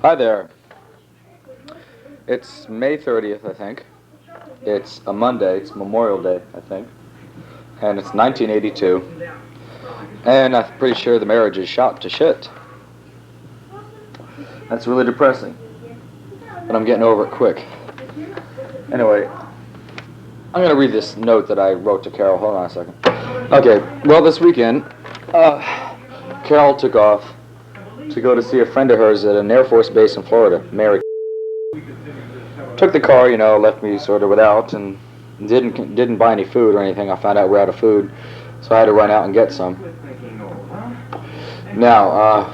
Hi there. It's May 30th, I think. It's a Monday. It's Memorial Day, I think. And it's 1982. And I'm pretty sure the marriage is shot to shit. That's really depressing. But I'm getting over it quick. Anyway, I'm going to read this note that I wrote to Carol. Hold on a second. Okay, well, this weekend, Carol took off to go to see a friend of hers at an Air Force base in Florida, Mary. Took the car, left me sort of without, and didn't buy any food or anything. I found out we're out of food, so I had to run out and get some. Now,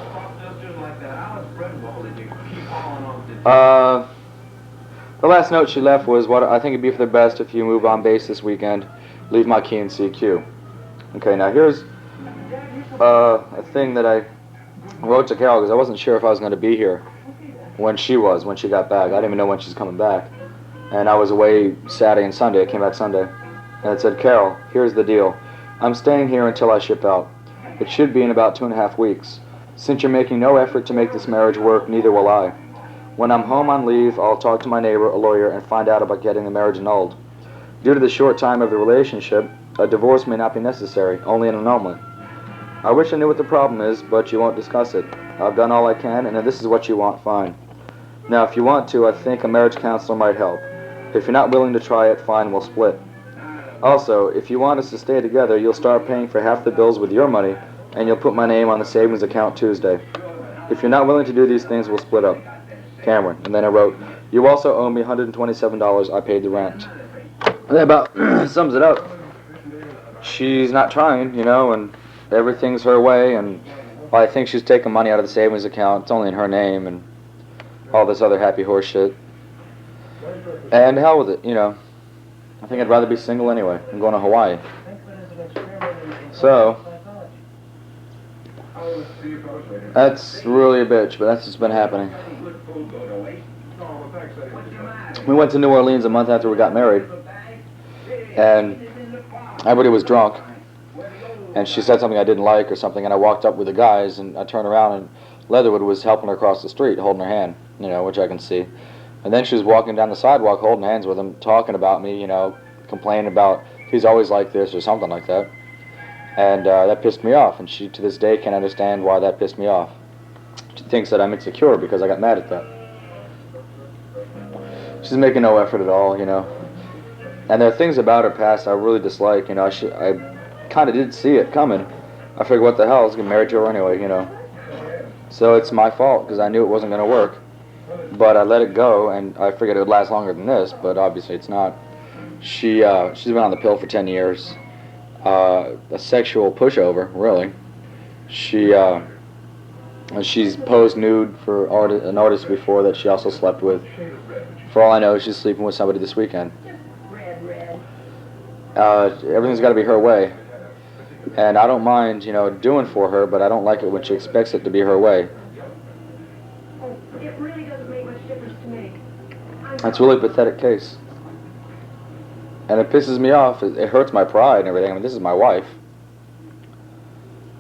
the last note she left was, "What I think it'd be for the best if you move on base this weekend. Leave my key in CQ." Okay, now here's a thing that I wrote to Carol because I wasn't sure if I was going to be here when she got back. I didn't even know when she's coming back. And I was away Saturday and Sunday. I came back Sunday. And it said, "Carol, here's the deal. I'm staying here until I ship out. It should be in about 2.5 weeks. Since you're making no effort to make this marriage work, neither will I. When I'm home on leave, I'll talk to my neighbor, a lawyer, and find out about getting the marriage annulled. Due to the short time of the relationship, a divorce may not be necessary, only an annulment. I wish I knew what the problem is, but you won't discuss it. I've done all I can, and if this is what you want, fine. Now, if you want to, I think a marriage counselor might help. If you're not willing to try it, fine, we'll split. Also, if you want us to stay together, you'll start paying for half the bills with your money, and you'll put my name on the savings account Tuesday. If you're not willing to do these things, we'll split up. Cameron." And then I wrote, "You also owe me $127. I paid the rent." And that about sums it up. She's not trying, and everything's her way, and I think she's taking money out of the savings account. It's only in her name, and all this other happy horse shit. And hell with it, I think I'd rather be single anyway. I'm going to Hawaii. So, that's really a bitch, but that's what's been happening. We went to New Orleans a month after we got married, and everybody was drunk, and she said something I didn't like or something, and I walked up with the guys, and I turned around, and Leatherwood was helping her across the street, holding her hand, which I can see. And then she was walking down the sidewalk, holding hands with him, talking about me, complaining about he's always like this or something like that. And that pissed me off, and she, to this day, can't understand why that pissed me off. She thinks that I'm insecure because I got mad at that. She's making no effort at all, And there are things about her past I really dislike, I kind of did see it coming. I figured, what the hell, I was getting married to her anyway, So it's my fault, because I knew it wasn't going to work. But I let it go, and I figured it would last longer than this, but obviously it's not. She's been on the pill for 10 years. A sexual pushover, really. She's posed nude for an artist before that she also slept with. For all I know, she's sleeping with somebody this weekend. Everything's got to be her way. And I don't mind, doing for her, but I don't like it when she expects it to be her way. It really doesn't make much difference to me. That's a really pathetic case. And it pisses me off. It hurts my pride and everything. I mean, this is my wife.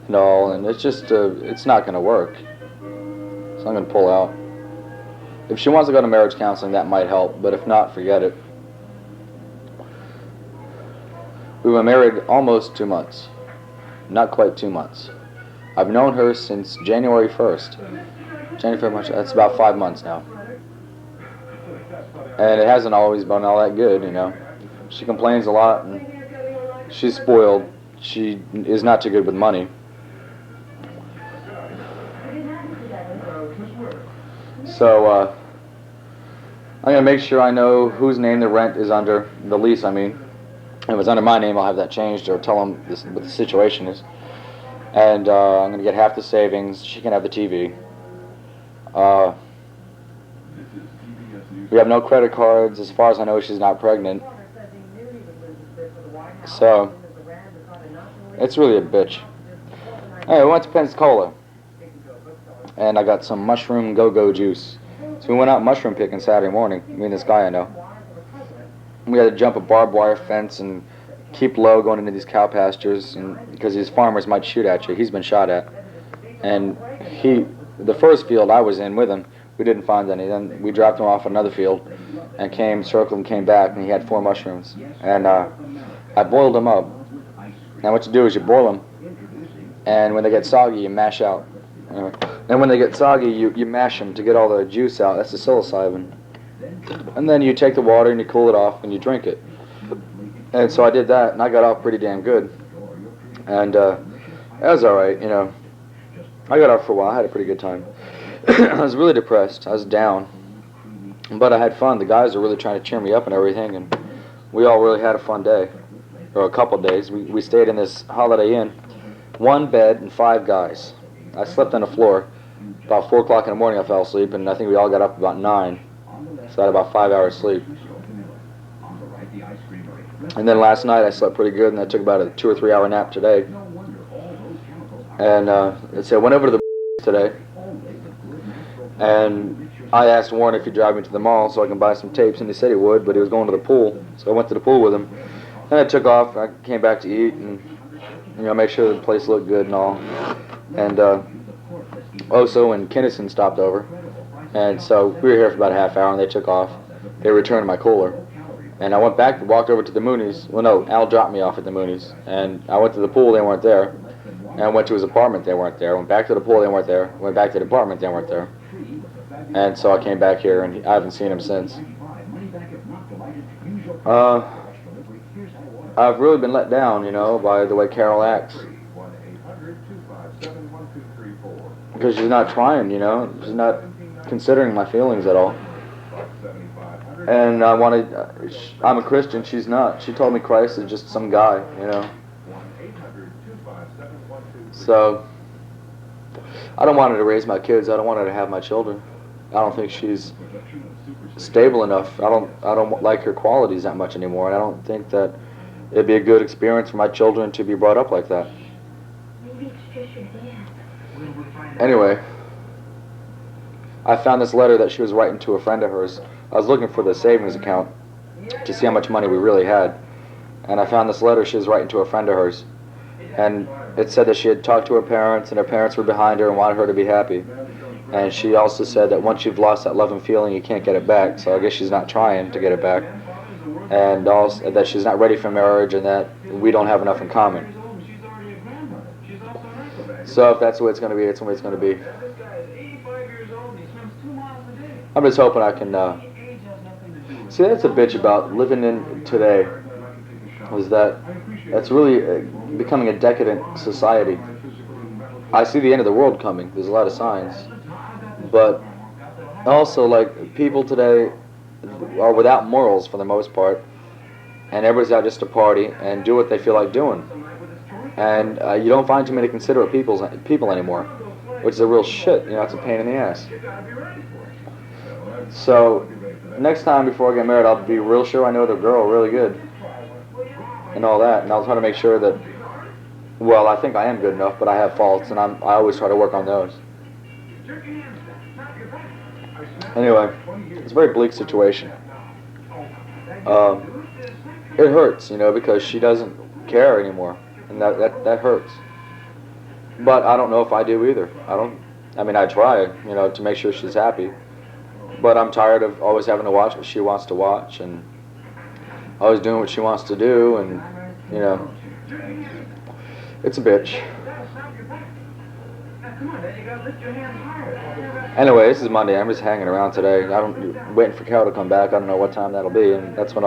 And all, and it's just, it's not going to work. So I'm going to pull out. If she wants to go to marriage counseling, that might help. But if not, forget it. We were married almost 2 months. Not quite 2 months. I've known her since January 1st. January, March, that's about 5 months now. And it hasn't always been all that good, She complains a lot, and she's spoiled. She is not too good with money. So, I'm going to make sure I know whose name the rent is under, the lease, I mean. If it's under my name, I'll have that changed or tell them what the situation is. And I'm going to get half the savings. She can have the TV. We have no credit cards. As far as I know, she's not pregnant. So, it's really a bitch. Anyway, we went to Pensacola. And I got some mushroom go-go juice. So we went out mushroom picking Saturday morning, me and this guy I know. We had to jump a barbed wire fence and keep low going into these cow pastures, and because these farmers might shoot at you. He's been shot at. And the first field I was in with him, We didn't find any. Then we dropped him off at another field and circled and came back, and he had 4 mushrooms. And I boiled them up. Now what you do is you boil them, and when they get soggy, you mash out. And when they get soggy, you mash them to get all the juice out. That's the psilocybin. And then you take the water and you cool it off and you drink it. And so I did that, and I got off pretty damn good. And that was all right, you know. I got off for a while. I had a pretty good time. I was really depressed. I was down. But I had fun. The guys were really trying to cheer me up and everything, and we all really had a fun day. Or a couple days. We stayed in this Holiday Inn. 1 bed and 5 guys. I slept on the floor. About 4 o'clock in the morning I fell asleep, and I think we all got up about 9. So I had about 5 hours sleep. And then last night I slept pretty good, and I took about a 2 or 3 hour nap today. And so I went over to the today, and I asked Warren if he'd drive me to the mall so I can buy some tapes, and he said he would, but he was going to the pool, so I went to the pool with him. Then I took off. I came back to eat and, you know, make sure the place looked good and all. And Oso and Kinnison stopped over, and so we were here for about a half hour, and they took off. They returned my cooler. And I went back, walked over to the Moonies. Well, no, Al dropped me off at the Moonies. And I went to the pool, they weren't there. And I went to his apartment, they weren't there. Went back to the pool, they weren't there. Went back to the apartment, they weren't there. And so I came back here, and I haven't seen him since. I've really been let down, you know, by the way Carol acts. Because she's not trying, you know. She's not considering my feelings at all. And I'm a Christian, she's not. She told me Christ is just some guy, you know. So, I don't want her to raise my kids. I don't want her to have my children. I don't think she's stable enough. I don't like her qualities that much anymore, and I don't think that it'd be a good experience for my children to be brought up like that. Anyway, I found this letter that she was writing to a friend of hers. I was looking for the savings account to see how much money we really had, and I found this letter she was writing to a friend of hers, and it said that she had talked to her parents, and her parents were behind her and wanted her to be happy. And she also said that once you've lost that love and feeling, you can't get it back, so I guess she's not trying to get it back. And also that she's not ready for marriage, and that we don't have enough in common. So if that's the way it's going to be, it's the way it's going to be. I'm just hoping I can... See, that's a bitch about living in today, is that that's really becoming a decadent society. I see the end of the world coming. There's a lot of signs. But also, like, people today are without morals for the most part, and everybody's out just to party and do what they feel like doing. And you don't find too many considerate people anymore, which is a real shit. You know, it's a pain in the ass. So, next time before I get married, I'll be real sure I know the girl really good and all that, and I'll try to make sure that, well, I think I am good enough, but I have faults, and I always try to work on those. Anyway, it's a very bleak situation. It hurts, you know, because she doesn't care anymore, and that hurts. But I don't know if I do either. I mean, I try, you know, to make sure she's happy. But I'm tired of always having to watch what she wants to watch, and always doing what she wants to do, and, you know, it's a bitch. Anyway, this is Monday. I'm just hanging around today. Waiting for Carol to come back. I don't know what time that'll be, and that's when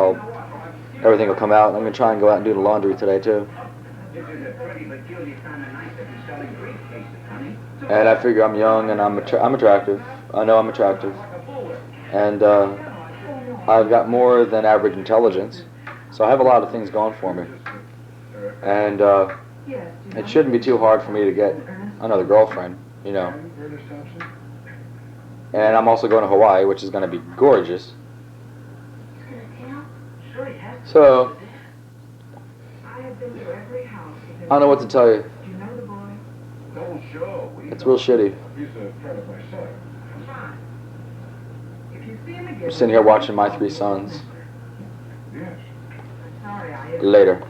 everything will come out. I'm gonna try and go out and do the laundry today too. And I figure I'm young and I'm attractive. I know I'm attractive, and I've got more than average intelligence, so I have a lot of things going for me. And it shouldn't be too hard for me to get another girlfriend, you know. And I'm also going to Hawaii, which is going to be gorgeous. So, I don't know what to tell you. It's real shitty. I'm sitting here watching my 3 sons. Later.